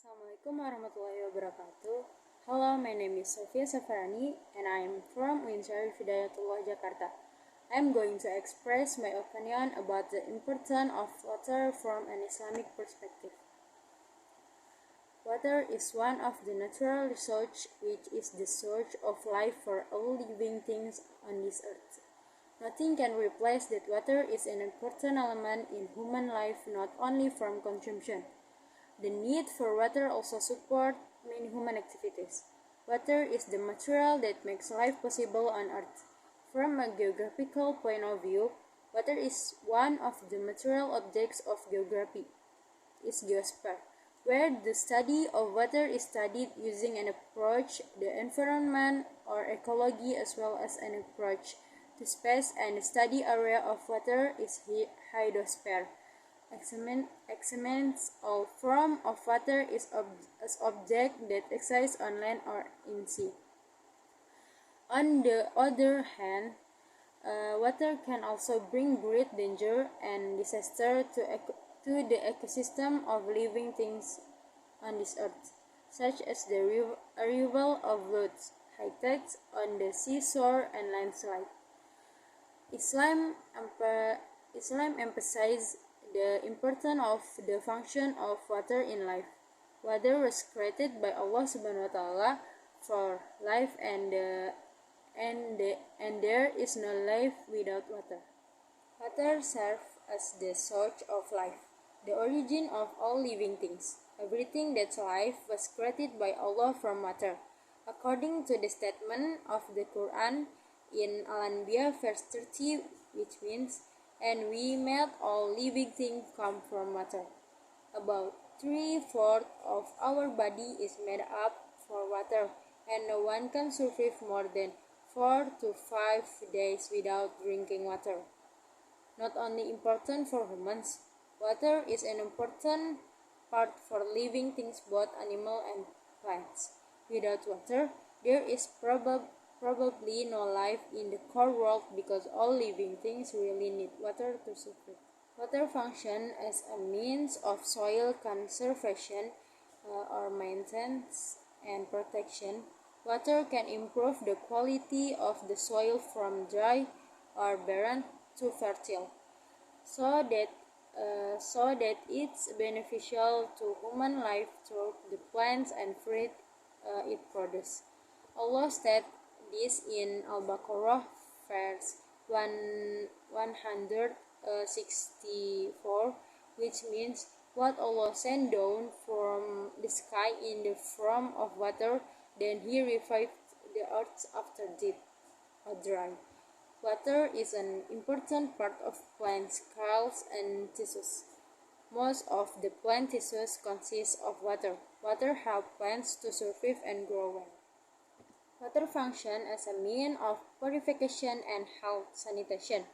Assalamualaikum warahmatullahi wabarakatuh. Hello, my name is Shofia Safarani and I am from Winsari Hidayatullah, Jakarta. I am going to express my opinion about the importance of water from an Islamic perspective. Water is one of the natural resources which is the source of life for all living things on this earth. Nothing can replace that. Water is an important element in human life, not only from consumption. The need for water also supports many human activities. Water is the material that makes life possible on Earth. From a geographical point of view, water is one of the material objects of geography. Is geosphere, where the study of water is studied using an approach to the environment or ecology as well as an approach to space, and the study area of water is hydrosphere. Examines all form of water as object that exist on land or in sea. On the other hand, water can also bring great danger and disaster to the ecosystem of living things on this earth, such as the arrival of floods, high tides on the seashore, and landslides. Islam emphasizes the importance of the function of water in life. Water was created by Allah SWT for life, and there is no life without water. Water serves as the source of life, the origin of all living things. Everything that's alive was created by Allah from water. According to the statement of the Quran in Al-Anbiya verse 30, which means, "And we made all living things come from water." About 3/4 of our body is made up for water, and no one can survive more than 4 to 5 days without drinking water. Not only important for humans, water is an important part for living things, both animal and plants. Without water, there is probably no life in the core world, because all living things really need water to survive. Water functions as a means of soil conservation or maintenance and protection. Water can improve the quality of the soil from dry or barren to fertile, so that it's beneficial to human life through the plants and fruit it produces. Allah stated this in Al-Baqarah verse 164, which means, "What Allah sent down from the sky in the form of water, then He revived the earth after deep or dry." Water is an important part of plant cells and tissues. Most of the plant tissues consist of water. Water helps plants to survive and grow well. Water functions as a means of purification and health sanitation.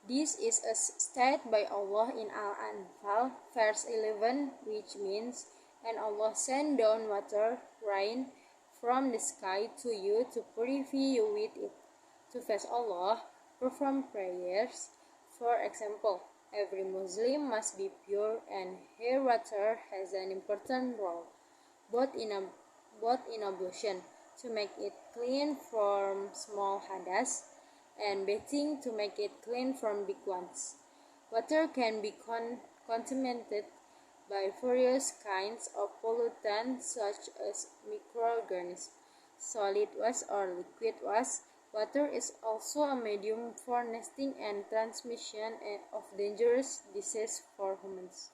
This is as stated by Allah in Al-Anfal verse 11, which means, "And Allah sent down water, rain, from the sky to you to purify you with it." To face Allah, perform prayers. For example, every Muslim must be pure, and here water has an important role, both in ablution, to make it clean from small hadas, and bathing to make it clean from big ones. Water can be contaminated by various kinds of pollutants such as microorganisms, solid waste or liquid waste. Water is also a medium for nesting and transmission of dangerous diseases for humans.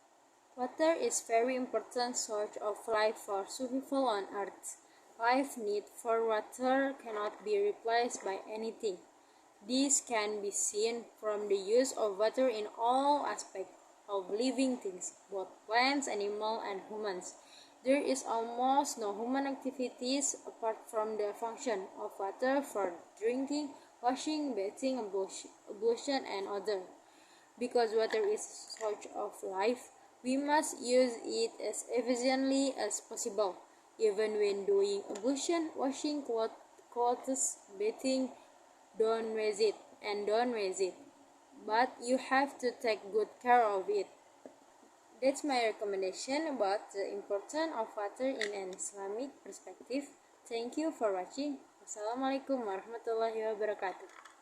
Water is very important source of life for survival on Earth. Life need for water cannot be replaced by anything. This can be seen from the use of water in all aspects of living things, both plants, animals, and humans. There is almost no human activities apart from the function of water for drinking, washing, bathing, ablution, and other. Because water is a source of life, we must use it as efficiently as possible. Even when doing ablution, washing clothes, bathing, don't waste it. But you have to take good care of it. That's my recommendation about the importance of water in an Islamic perspective. Thank you for watching. Wassalamualaikum warahmatullahi wabarakatuh.